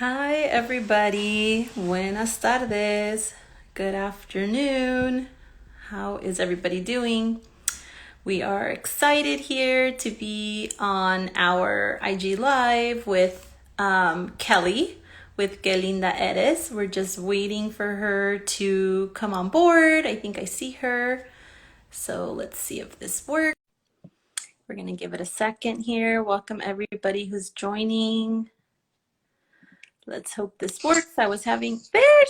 Hi, everybody. Buenas tardes. Good afternoon. How is everybody doing? We are excited here to be on our IG Live with Kelly, with Kelindaeres. We're just waiting for her to come on board. I think I see her. So let's see if this works. We're going to give it a second here. Welcome, everybody who's joining. Let's hope this works. There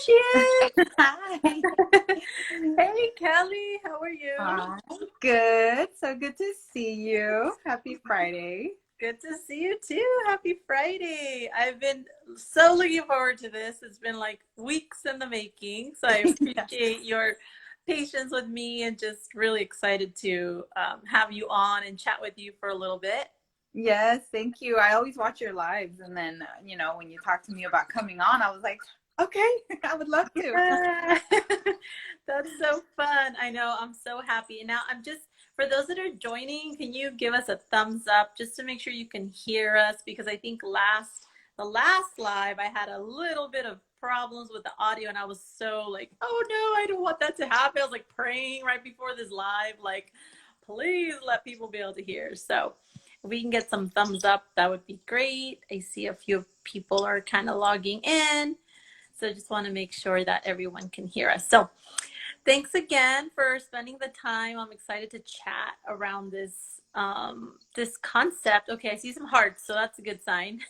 she is. Hi. Hey, Kelly, how are you? Hi. Good. So good to see you. Happy Friday. Good to see you too. Happy Friday. I've been so looking forward to this. It's been like weeks in the making. So I appreciate your patience with me and just really excited to have you on and chat with you for a little bit. Yes, thank you. I always watch your lives. And then, when you talked to me about coming on, I was like, okay, I would love to. Yeah. That's so fun. I know. I'm so happy. And now for those that are joining, can you give us a thumbs up just to make sure you can hear us? Because I think the last live, I had a little bit of problems with the audio and I was so like, oh no, I don't want that to happen. I was like praying right before this live, like, please let people be able to hear. So if we can get some thumbs up, that would be great. I see a few people are kind of logging in. So I just want to make sure that everyone can hear us. So thanks again for spending the time. I'm excited to chat around this concept. Okay, I see some hearts, so that's a good sign.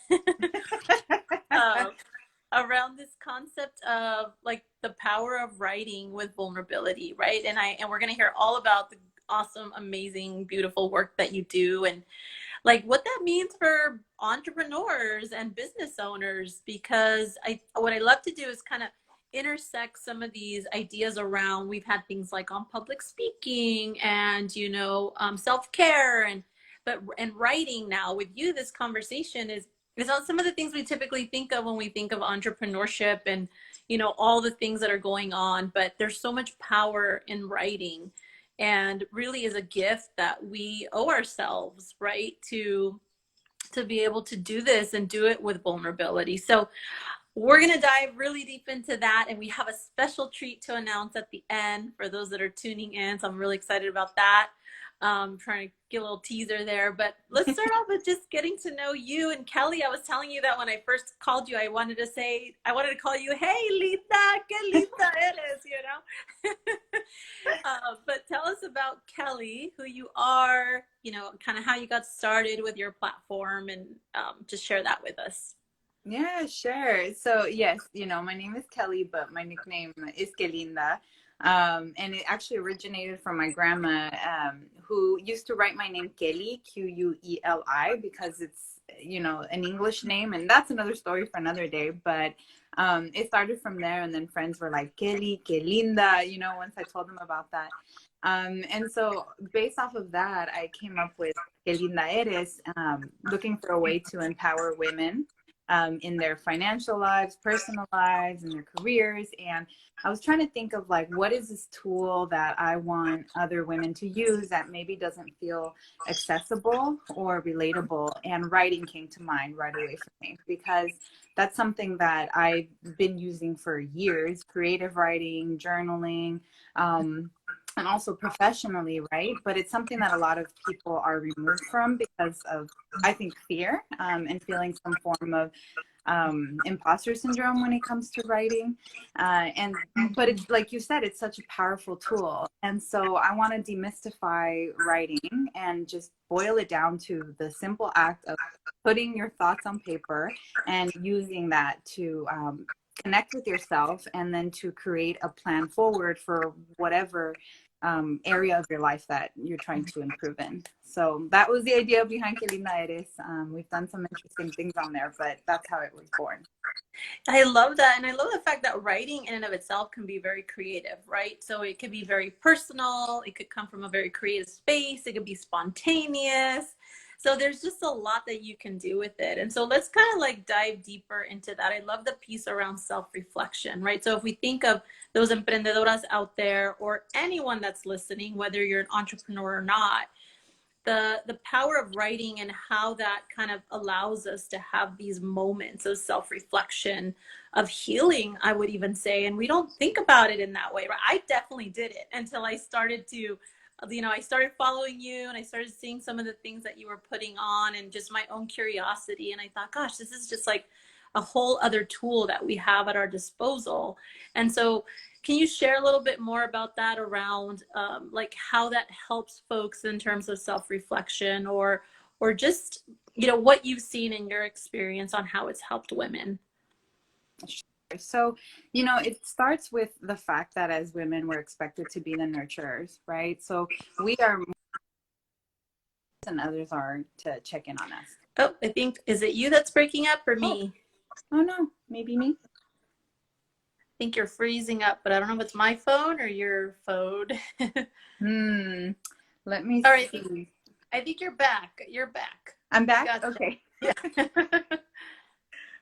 Around this concept of like the power of writing with vulnerability, right? And we're gonna hear all about the awesome, amazing, beautiful work that you do and like what that means for entrepreneurs and business owners, because what I love to do is kind of intersect some of these ideas around. We've had things like on public speaking and self-care and writing. Now with you, this conversation is on some of the things we typically think of when we think of entrepreneurship and all the things that are going on, but there's so much power in writing and really is a gift that we owe ourselves, right? To be able to do this and do it with vulnerability. So we're going to dive really deep into that. And we have a special treat to announce at the end for those that are tuning in. So I'm really excited about that. Trying to get a little teaser there, but let's start off with just getting to know you. And Kelly, I was telling you that when I first called you, I wanted to call you, hey, Lita, que linda eres, but tell us about Kelly, who you are, kind of how you got started with your platform and just share that with us. Yeah, sure. So yes, my name is Kelly, but my nickname is Kelinda. And it actually originated from my grandma, who used to write my name Kelly, Queli, because it's, an English name. And that's another story for another day. But it started from there. And then friends were like, Kelly, Kelinda, once I told them about that. And so based off of that, I came up with Kelindaeres, looking for a way to empower women in their financial lives, personal lives, and their careers. And I was trying to think of like, what is this tool that I want other women to use that maybe doesn't feel accessible or relatable? And writing came to mind right away for me because that's something that I've been using for years, creative writing, journaling, and also professionally, right? But it's something that a lot of people are removed from because of, I think, fear, and feeling some form of imposter syndrome when it comes to writing. But it's like you said, it's such a powerful tool. And so I want to demystify writing and just boil it down to the simple act of putting your thoughts on paper and using that to connect with yourself and then to create a plan forward for whatever area of your life that you're trying to improve in. So that was the idea behind Kelindaeres. We've done some interesting things on there, but that's how it was born. I love that. And I love the fact that writing in and of itself can be very creative, right? So it could be very personal. It could come from a very creative space. It could be spontaneous. So there's just a lot that you can do with it. And so let's kind of like dive deeper into that. I love the piece around self-reflection, right? So if we think of those emprendedoras out there or anyone that's listening, whether you're an entrepreneur or not, the power of writing and how that kind of allows us to have these moments of self-reflection, of healing, I would even say. And we don't think about it in that way, right? I definitely did it until I started to, I started following you and I started seeing some of the things that you were putting on and just my own curiosity. And I thought, gosh, this is just like a whole other tool that we have at our disposal. And so can you share a little bit more about that around like how that helps folks in terms of self-reflection or just, what you've seen in your experience on how it's helped women? So, it starts with the fact that as women, we're expected to be the nurturers, right? So we are more than others are to check in on us. Oh, I think, is it you that's breaking up or Oh, me? oh no, maybe me. I think you're freezing up, but I don't know if it's my phone or your phone. Let me All right, see. I think you're back. You're back. I'm back? Gotcha. Okay. Yeah.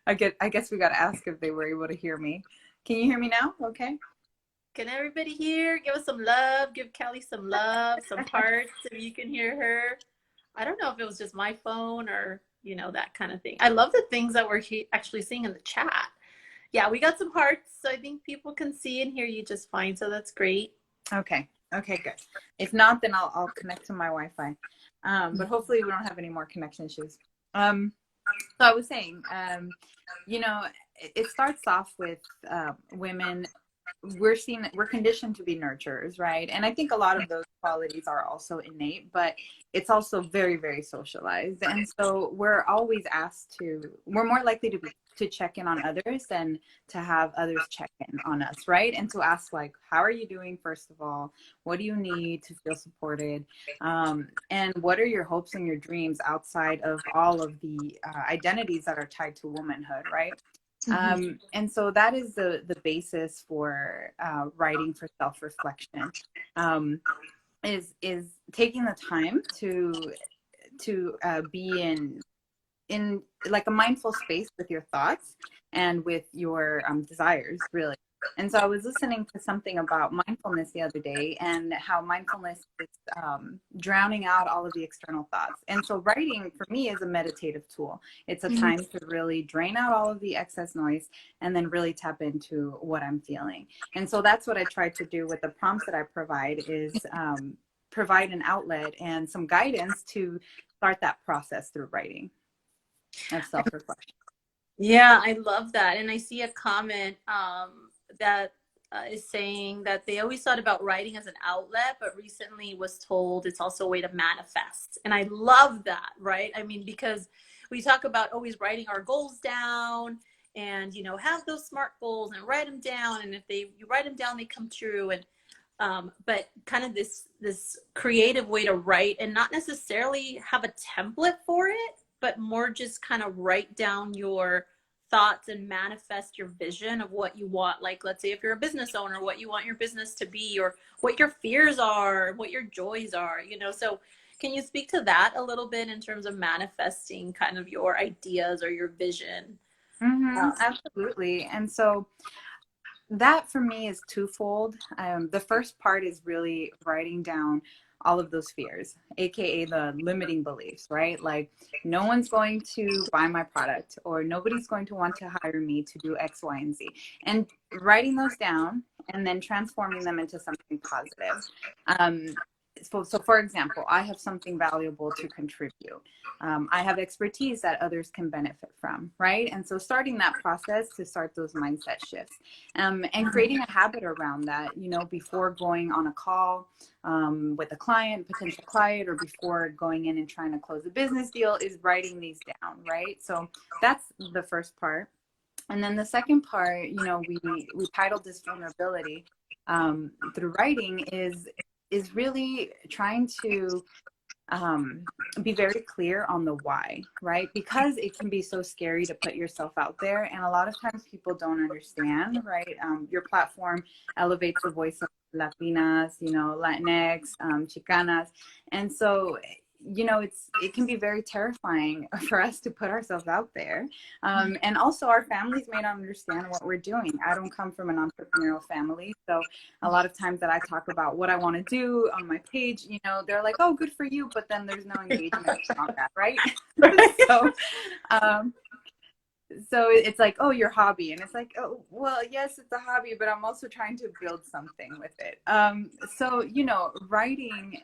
I guess we got to ask if they were able to hear me. Can you hear me now? Okay. Can everybody hear? Give us some love. Give Kelly some love, some hearts if you can hear her. I don't know if it was just my phone or, that kind of thing. I love the things that we're actually seeing in the chat. Yeah, we got some hearts. So I think people can see and hear you just fine. So that's great. Okay. Okay, good. If not, then I'll connect to my Wi-Fi. But hopefully we don't have any more connection issues. So I was saying, it starts off with women. We're conditioned to be nurturers, right? And I think a lot of those qualities are also innate, but it's also very, very socialized. And so we're always we're more likely to check in on others than to have others check in on us, right? And to ask, like, how are you doing, first of all? What do you need to feel supported? And what are your hopes and your dreams outside of all of the identities that are tied to womanhood, right? And so that is the basis for writing for self-reflection, is taking the time to be in like a mindful space with your thoughts and with your desires, really. And so I was listening to something about mindfulness the other day and how mindfulness is drowning out all of the external thoughts. And so writing for me is a meditative tool. It's a time to really drain out all of the excess noise and then really tap into what I'm feeling. And so that's what I try to do with the prompts that I provide is provide an outlet and some guidance to start that process through writing of self-reflection. Yeah, I love that. And I see a comment that is saying that they always thought about writing as an outlet, but recently was told it's also a way to manifest. And I love that, right? I mean, because we talk about always writing our goals down and, have those SMART goals and write them down. And if you write them down, they come true. And but kind of this creative way to write and not necessarily have a template for it, but more just kind of write down your thoughts and manifest your vision of what you want. Like, let's say if you're a business owner, what you want your business to be, or what your fears are, what your joys are, So can you speak to that a little bit in terms of manifesting kind of your ideas or your vision? Absolutely. And so that for me is twofold. The first part is really writing down all of those fears, aka the limiting beliefs, right? Like, no one's going to buy my product, or nobody's going to want to hire me to do X, Y, and Z. And writing those down and then transforming them into something positive. So for example, I have something valuable to contribute. I have expertise that others can benefit from, right? And so starting that process to start those mindset shifts, and creating a habit around that, before going on a call with a potential client, or before going in and trying to close a business deal, is writing these down, right? So that's the first part. And then the second part, we titled this vulnerability through writing is really trying to be very clear on the why, right? Because it can be so scary to put yourself out there. And a lot of times people don't understand, right? Your platform elevates the voice of Latinas, Latinx, Chicanas. And so it can be very terrifying for us to put ourselves out there. And also our families may not understand what we're doing. I don't come from an entrepreneurial family. So a lot of times that I talk about what I want to do on my page, they're like, oh, good for you. But then there's no engagement on that, right? so, um, so it's like, oh, your hobby. And it's like, oh, well, yes, it's a hobby, but I'm also trying to build something with it. So, writing,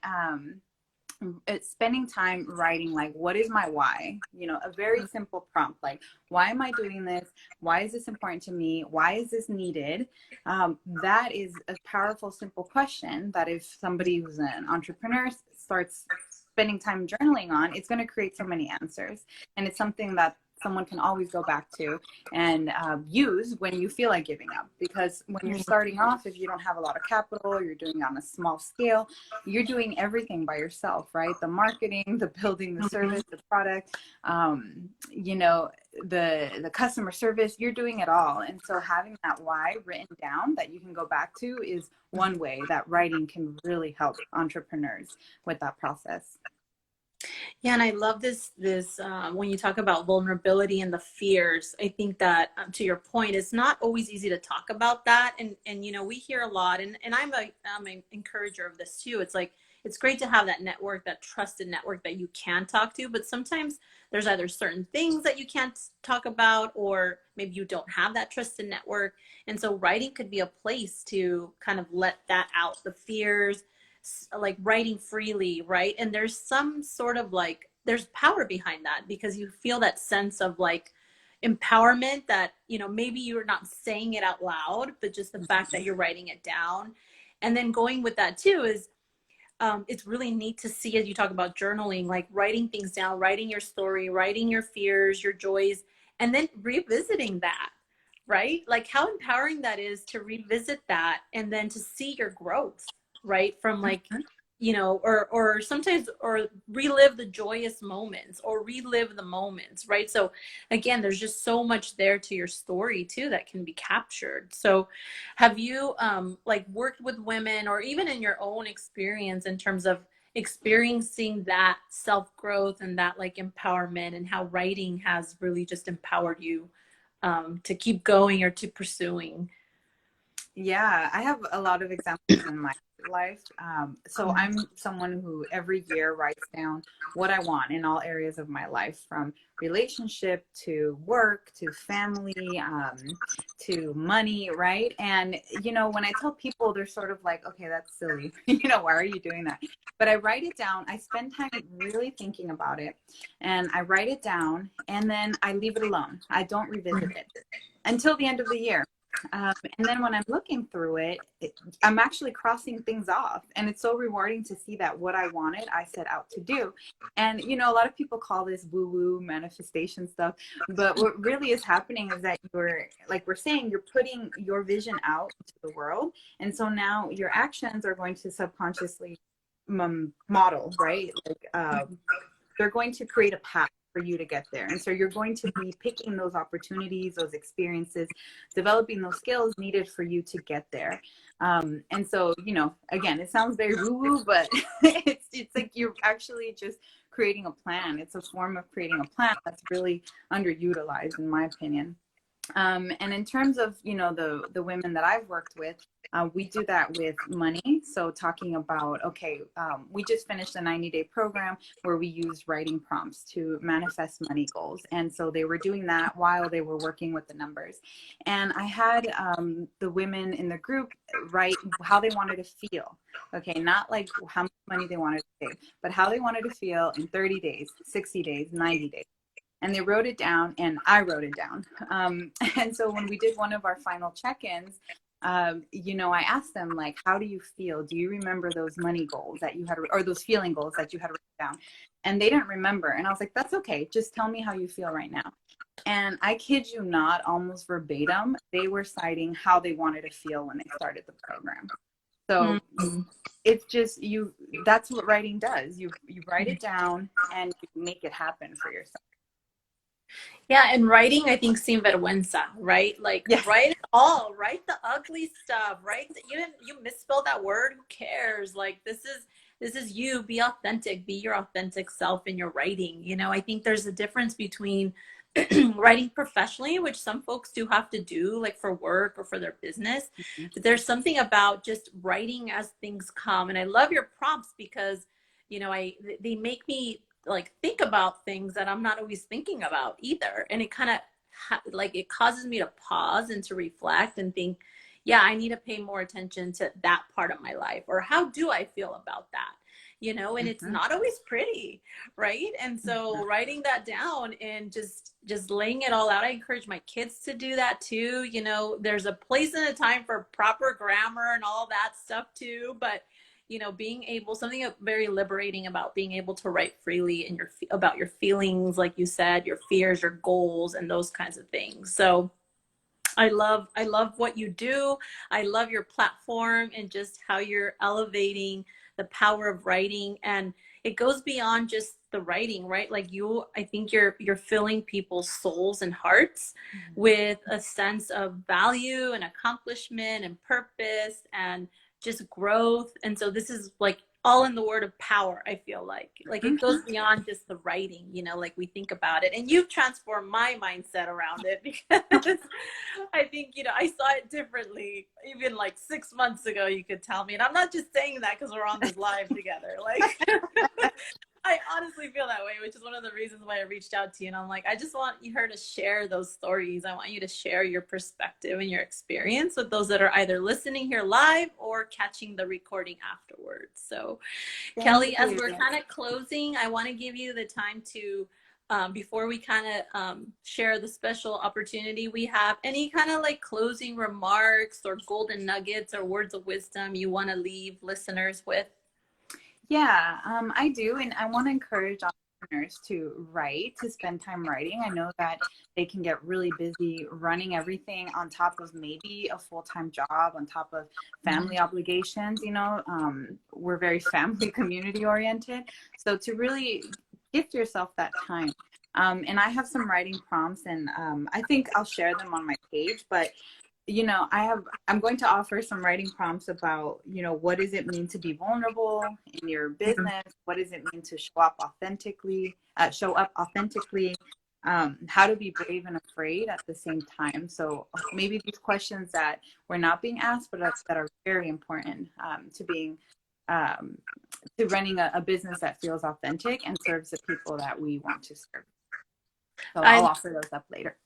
it's spending time writing, like, what is my why? A very simple prompt, like, why am I doing this? Why is this important to me? Why is this needed? That is a powerful, simple question that if somebody who's an entrepreneur starts spending time journaling on, it's going to create so many answers. And it's something that someone can always go back to and use when you feel like giving up. Because when you're starting off, if you don't have a lot of capital, you're doing on a small scale, you're doing everything by yourself, right? The marketing, the building, the service, the product, the customer service, you're doing it all. And so having that why written down that you can go back to is one way that writing can really help entrepreneurs with that process. Yeah, and I love this when you talk about vulnerability and the fears. I think that to your point, it's not always easy to talk about that, and we hear a lot, and I'm an encourager of this too. It's like it's great to have that network, that trusted network that you can talk to, but sometimes there's either certain things that you can't talk about, or maybe you don't have that trusted network, and so writing could be a place to kind of let that out, the fears, like writing freely, right? And there's some sort of like, there's power behind that because you feel that sense of like empowerment that, maybe you're not saying it out loud, but just the fact that you're writing it down. And then going with that too is, it's really neat to see, as you talk about journaling, like writing things down, writing your story, writing your fears, your joys, and then revisiting that, right? Like how empowering that is to revisit that and then to see your growth, right? From like, or sometimes, or relive the joyous moments or relive the moments, right? So again, there's just so much there to your story too that can be captured. So have you like worked with women, or even in your own experience in terms of experiencing that self-growth and that like empowerment, and how writing has really just empowered you to keep going or to pursuing? Yeah, I have a lot of examples in my life. So I'm someone who every year writes down what I want in all areas of my life, from relationship to work to family, to money, right? And, when I tell people, they're sort of like, okay, that's silly. Why are you doing that? But I write it down. I spend time really thinking about it, and I write it down, and then I leave it alone. I don't revisit it until the end of the year. And then when I'm looking through it, I'm actually crossing things off. And it's so rewarding to see that what I wanted, I set out to do. And, a lot of people call this woo-woo manifestation stuff. But what really is happening is that like we're saying, you're putting your vision out to the world. And so now your actions are going to subconsciously model, right? Like they're going to create a path for you to get there. And so you're going to be picking those opportunities, those experiences, developing those skills needed for you to get there. And so, again, it sounds very woo-woo, but it's like you're actually just creating a plan. It's a form of creating a plan that's really underutilized, in my opinion. And in terms of, the women that I've worked with, we do that with money. So talking about, okay, we just finished a 90-day program where we used writing prompts to manifest money goals. And so they were doing that while they were working with the numbers. And I had the women in the group write how they wanted to feel. Okay, not like how much money they wanted to save, but how they wanted to feel in 30 days, 60 days, 90 days. And they wrote it down, and I wrote it down. And so when we did one of our final check-ins, I asked them, like, how do you feel? Do you remember those money goals that you had, or those feeling goals that you had written down? And they didn't remember. And I was like, that's okay. Just tell me how you feel right now. And I kid you not, almost verbatim, they were citing how they wanted to feel when they started the program. So it's just that's what writing does. You write it down and you make it happen for yourself. Yeah, and writing, I think, sin vergüenza, right? Like, Yes. write it all, write the ugly stuff, right? You misspelled that word, who cares? Like, this is this is you, be authentic, be your authentic self in your writing. You know, I think there's a difference between writing professionally, which some folks do have to do, like for work or for their business. But there's something about just writing as things come. And I love your prompts because, you know, they make me like think about things that I'm not always thinking about either. And it kind of like it causes me to pause and to reflect and think, yeah, I need to pay more attention to that part of my life, or how do I feel about that? You know, and it's not always pretty, right? And so writing that down and just laying it all out, I encourage my kids to do that too. You know, there's a place and a time for proper grammar and all that stuff too, but you know, being able, something very liberating about being able to write freely and about your feelings, like you said, your fears, your goals, and those kinds of things. So I love what you do. I love your platform and just how you're elevating the power of writing. And it goes beyond just the writing, right? Like I think you're filling people's souls and hearts with a sense of value and accomplishment and purpose and just growth. And so this is like all in the word of power. I feel like it goes beyond just the writing, you know, like we think about it. And you've transformed my mindset around it because I think, you know, I saw it differently even like 6 months ago, you could tell me. And I'm not just saying that because we're on this live together. Like I honestly feel that way, which is one of the reasons why I reached out to you. And I'm like, I just want her to share those stories. I want you to share your perspective and your experience with those that are either listening here live or catching the recording afterwards. So Kelly, as we're kind of closing, I want to give you the time to, before we kind of share the special opportunity we have, any kind of like closing remarks or golden nuggets or words of wisdom you want to leave listeners with? Yeah, I do. And I want to encourage entrepreneurs to write, to spend time writing. I know that they can get really busy running everything on top of maybe a full-time job, on top of family obligations. You know, we're very family community oriented. So to really gift yourself that time. And I have some writing prompts, and I think I'll share them on my page, but you know, I'm going to offer some writing prompts about, you know, what does it mean to be vulnerable in your business? What does it mean to show up authentically, how to be brave and afraid at the same time. So maybe these questions that were not being asked, but that are very important to being, to running a business that feels authentic and serves the people that we want to serve. So I'll offer those up later.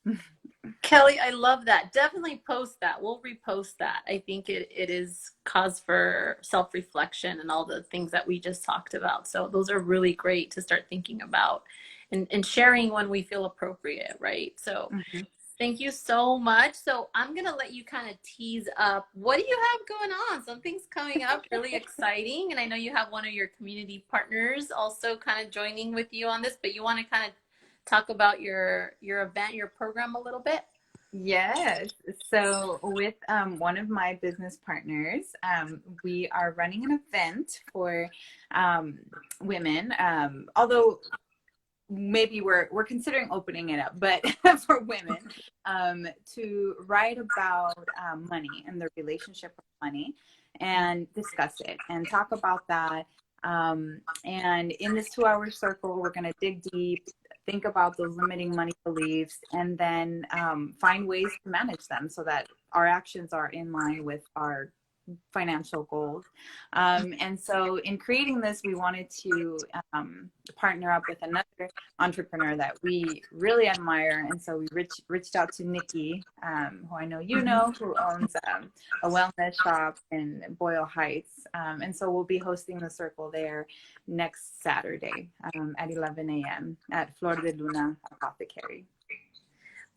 Kelly, I love that. Definitely post that. We'll repost that. I think it is cause for self-reflection and all the things that we just talked about. So those are really great to start thinking about and sharing when we feel appropriate, right? So thank you so much. So I'm going to let you kind of tease up. What do you have going on? Something's coming up really exciting. And I know you have one of your community partners also kind of joining with you on this, but you want to kind of talk about your event, your program a little bit? Yes. So with one of my business partners, we are running an event for women, although maybe we're considering opening it up, but for women to write about money and their relationship with money and discuss it and talk about that. And in this 2-hour circle, we're going to dig deep, think about those limiting money beliefs, and then find ways to manage them so that our actions are in line with our financial goals. And so in creating this, we wanted to partner up with another entrepreneur that we really admire. And so we reached out to Nikki, who I know you know, who owns a wellness shop in Boyle Heights. And so we'll be hosting the circle there next Saturday at 11 a.m. at Flor de Luna Apothecary.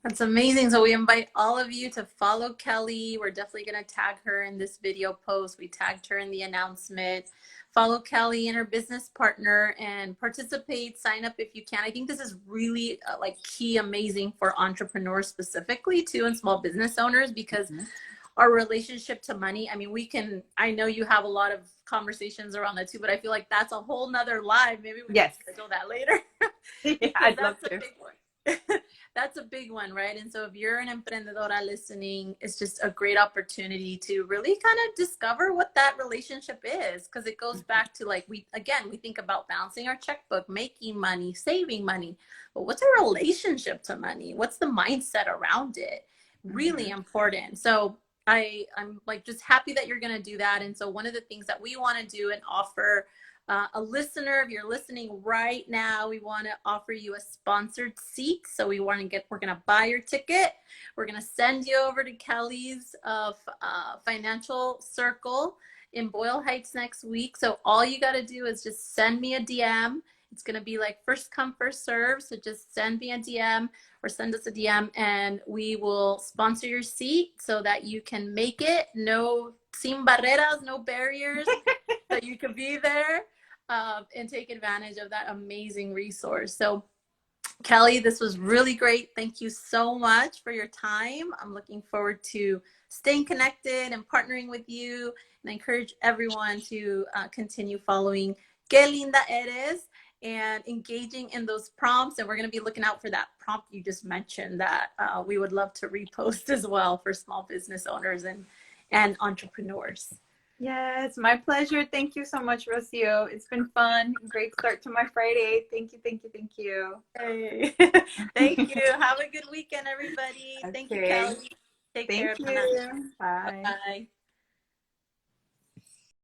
That's amazing. So we invite all of you to follow Kelly. We're definitely going to tag her in this video post. We tagged her in the announcement. Follow Kelly and her business partner and participate, sign up if you can. I think this is really like key, amazing for entrepreneurs specifically too, and small business owners, because our relationship to money, I mean, I know you have a lot of conversations around that too, but I feel like that's a whole nother live. Maybe we can schedule that later. Yeah, I'd love to. That's a big one, right? And so if you're an emprendedora listening, it's just a great opportunity to really kind of discover what that relationship is. Because it goes back to like, we think about balancing our checkbook, making money, saving money. But what's our relationship to money? What's the mindset around it? Really Mm-hmm. important. So I'm like just happy that you're going to do that. And so one of the things that we want to do and offer a listener, if you're listening right now, we want to offer you a sponsored seat. So we're going to buy your ticket. We're going to send you over to Kelly's financial circle in Boyle Heights next week. So all you got to do is just send me a DM. It's going to be like first come, first serve. So just send me a DM or send us a DM and we will sponsor your seat so that you can make it. No, sin barreras, no barriers. So you can be there and take advantage of that amazing resource. So Kelly, this was really great. Thank you so much for your time. I'm looking forward to staying connected and partnering with you. And I encourage everyone to continue following Kelindaeres and engaging in those prompts. And we're going to be looking out for that prompt you just mentioned that we would love to repost as well for small business owners and entrepreneurs. Yes, my pleasure. Thank you so much, Rocio. It's been fun. Great start to my Friday. Thank you, thank you, thank you. Hey. Thank you. Have a good weekend, everybody. Thank you, Okay. Kelly. Take care. Thank you. Bye. Bye.